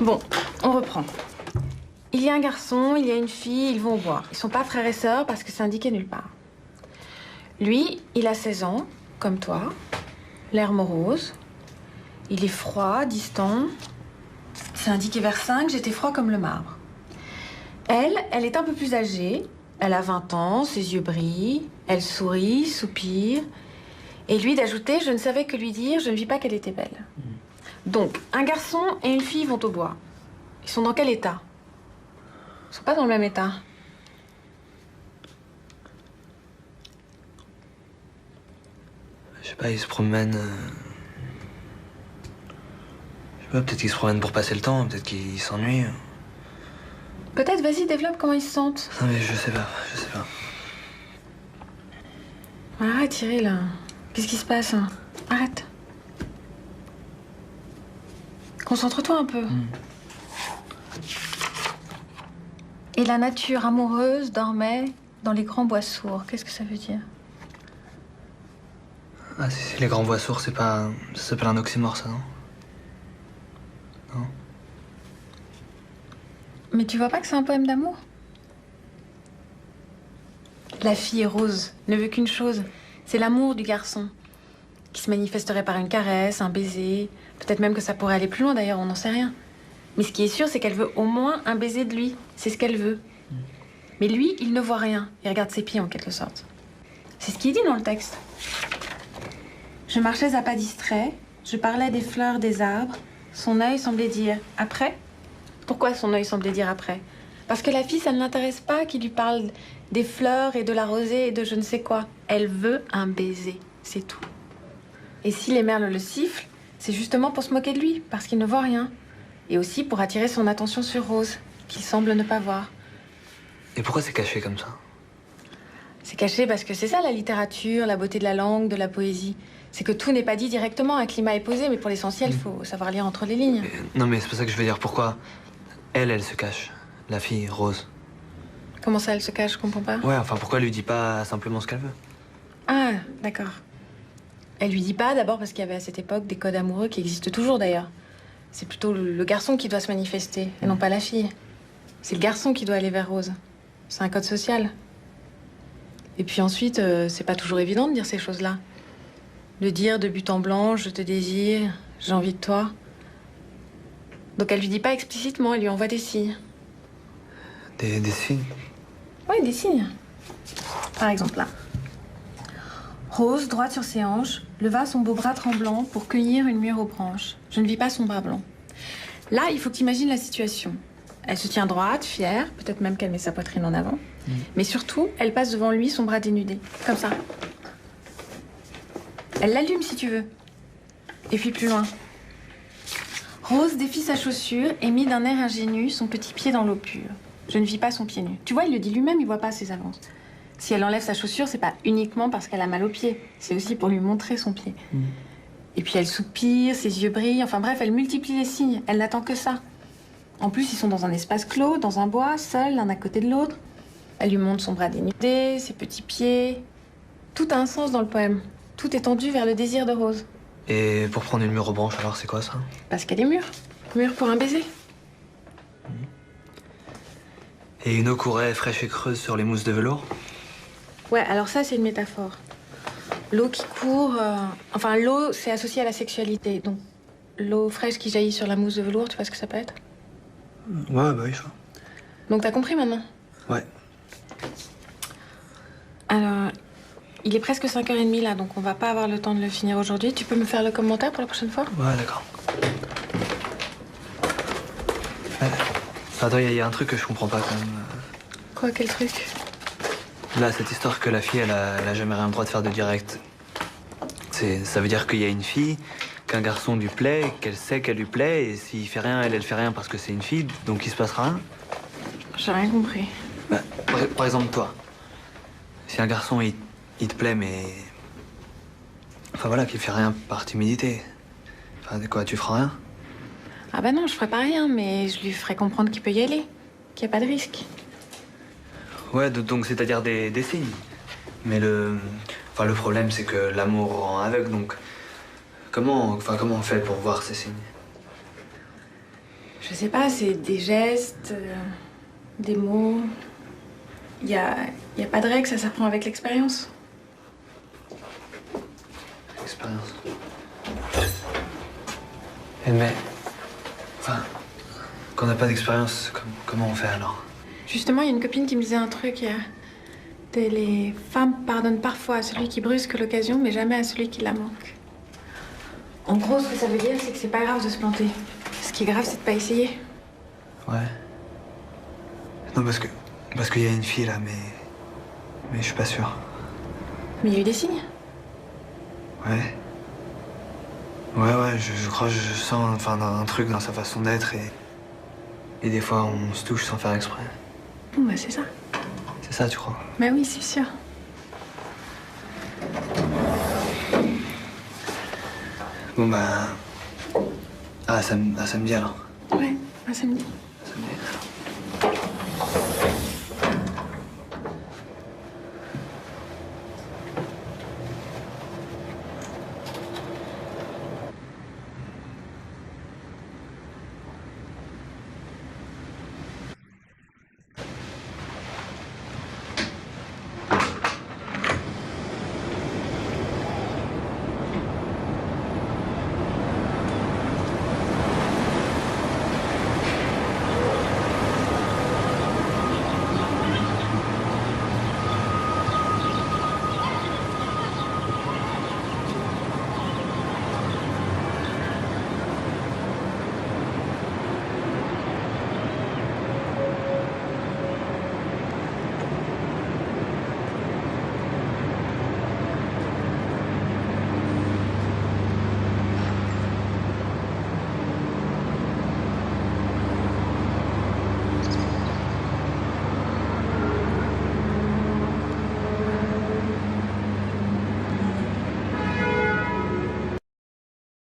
Bon, on reprend. Il y a un garçon, il y a une fille, ils vont au bois. Ils sont pas frères et sœurs parce que c'est indiqué nulle part. Lui, il a 16 ans, comme toi, l'air morose. Il est froid, distant. C'est indiqué vers 5, j'étais froid comme le marbre. Elle est un peu plus âgée. Elle a 20 ans, ses yeux brillent. Elle sourit, soupire. Et lui d'ajouter, je ne savais que lui dire, je ne vis pas qu'elle était belle. Donc, un garçon et une fille vont au bois. Ils sont dans quel état? Ils sont pas dans le même état. Je sais pas, ils se promènent... Je sais pas, peut-être qu'ils se promènent pour passer le temps, peut-être qu'ils s'ennuient. Peut-être, vas-y, développe comment ils se sentent. Non mais je sais pas. Arrête, Cyril. Qu'est-ce qui se passe, hein? Arrête. Concentre-toi un peu. Et la nature amoureuse dormait dans les grands bois sourds. Qu'est-ce que ça veut dire? Ah, si, les grands bois sourds, c'est pas... Ça s'appelle un oxymore, ça, non? Non? Mais tu vois pas que c'est un poème d'amour? La fille Rose ne veut qu'une chose, c'est l'amour du garçon, qui se manifesterait par une caresse, un baiser, peut-être même que ça pourrait aller plus loin d'ailleurs, on n'en sait rien. Mais ce qui est sûr, c'est qu'elle veut au moins un baiser de lui, c'est ce qu'elle veut. Mais lui, il ne voit rien, il regarde ses pieds en quelque sorte. C'est ce qu'il dit dans le texte. Je marchais à pas distraits, je parlais des fleurs, des arbres, son œil semblait dire « après ». Pourquoi son œil semblait dire « après » ? Parce que la fille, ça ne l'intéresse pas qu'il lui parle des fleurs et de la rosée et de je ne sais quoi. Elle veut un baiser, c'est tout. Et si les merles le sifflent, c'est justement pour se moquer de lui, parce qu'il ne voit rien. Et aussi pour attirer son attention sur Rose, qu'il semble ne pas voir. Et pourquoi c'est caché comme ça? C'est caché parce que c'est ça la littérature, la beauté de la langue, de la poésie. C'est que tout n'est pas dit directement, un climat est posé, mais pour l'essentiel, il faut savoir lire entre les lignes. Non mais c'est pas ça que je veux dire, pourquoi elle se cache? La fille, Rose. Comment ça, elle se cache, je comprends pas. Ouais, enfin pourquoi elle lui dit pas simplement ce qu'elle veut? Ah, d'accord. Elle lui dit pas d'abord parce qu'il y avait à cette époque des codes amoureux qui existent toujours d'ailleurs. C'est plutôt le garçon qui doit se manifester, et non pas la fille. C'est le garçon qui doit aller vers Rose. C'est un code social. Et puis ensuite, c'est pas toujours évident de dire ces choses-là. De dire de but en blanc, je te désire, j'ai envie de toi. Donc elle lui dit pas explicitement, elle lui envoie des signes. Des signes? Oui, des signes. Par exemple, là. Rose, droite sur ses hanches, leva son beau bras tremblant pour cueillir une mûre aux branches. Je ne vis pas son bras blanc. Là, il faut que tu imagines la situation. Elle se tient droite, fière, peut-être même qu'elle met sa poitrine en avant. Mais surtout, elle passe devant lui, son bras dénudé. Comme ça. Elle l'allume si tu veux. Et puis plus loin. Rose défit sa chaussure et mit d'un air ingénu son petit pied dans l'eau pure. Je ne vis pas son pied nu. Tu vois, il le dit lui-même, il voit pas ses avances. Si elle enlève sa chaussure, c'est pas uniquement parce qu'elle a mal au pied. C'est aussi pour lui montrer son pied. Et puis elle soupire, ses yeux brillent. Enfin bref, elle multiplie les signes. Elle n'attend que ça. En plus, ils sont dans un espace clos, dans un bois, seuls, l'un à côté de l'autre. Elle lui montre son bras dénudé, ses petits pieds. Tout a un sens dans le poème. Tout est tendu vers le désir de Rose. Et pour prendre une mûre aux branches, alors c'est quoi ça? Parce qu'elle est mûre. Mûre pour un baiser. Et une eau courait fraîche et creuse sur les mousses de velours? Ouais, alors ça, c'est une métaphore. L'eau qui court... Enfin, l'eau, c'est associé à la sexualité. Donc, l'eau fraîche qui jaillit sur la mousse de velours, tu vois ce que ça peut être? Ouais, bah oui, je vois. Donc, t'as compris maintenant? Ouais. Alors, il est presque 5h30 là, donc on va pas avoir le temps de le finir aujourd'hui. Tu peux me faire le commentaire pour la prochaine fois? Ouais, d'accord. Ouais. Attends, il y a un truc que je comprends pas quand même. Quoi, quel truc? Là, cette histoire que la fille, elle a jamais rien le droit de faire de direct. Ça veut dire qu'il y a une fille, qu'un garçon lui plaît, qu'elle sait qu'elle lui plaît, et s'il fait rien, elle fait rien parce que c'est une fille, donc il se passera rien. J'ai rien compris. Bah, par exemple, toi. Si un garçon, il te plaît, mais... Enfin voilà, qu'il fait rien par timidité. Enfin, quoi, tu feras rien? Ah bah non, je ferai pas rien, mais je lui ferai comprendre qu'il peut y aller, qu'il n'y a pas de risque. Ouais, donc c'est-à-dire des signes. Mais le problème, c'est que l'amour rend aveugle, donc... Comment on fait pour voir ces signes? Je sais pas, c'est des gestes, des mots. Y a pas de règle, ça s'apprend avec l'expérience. Expérience. Mais... Enfin... Quand on n'a pas d'expérience, comment on fait alors? Justement, il y a une copine qui me disait un truc hier. Les femmes pardonnent parfois à celui qui brusque l'occasion, mais jamais à celui qui la manque. En gros, ce que ça veut dire, c'est que c'est pas grave de se planter. Ce qui est grave, c'est de pas essayer. Ouais. Non, parce qu'il y a une fille là, mais je suis pas sûr. Mais il y a eu des signes. Ouais. Ouais, je crois que je sens enfin, un truc dans sa façon d'être et des fois on se touche sans faire exprès. Bon, bah c'est ça. C'est ça, tu crois? Bah oui, c'est sûr. Bon bah... à samedi alors. Ouais, à samedi. Samedi.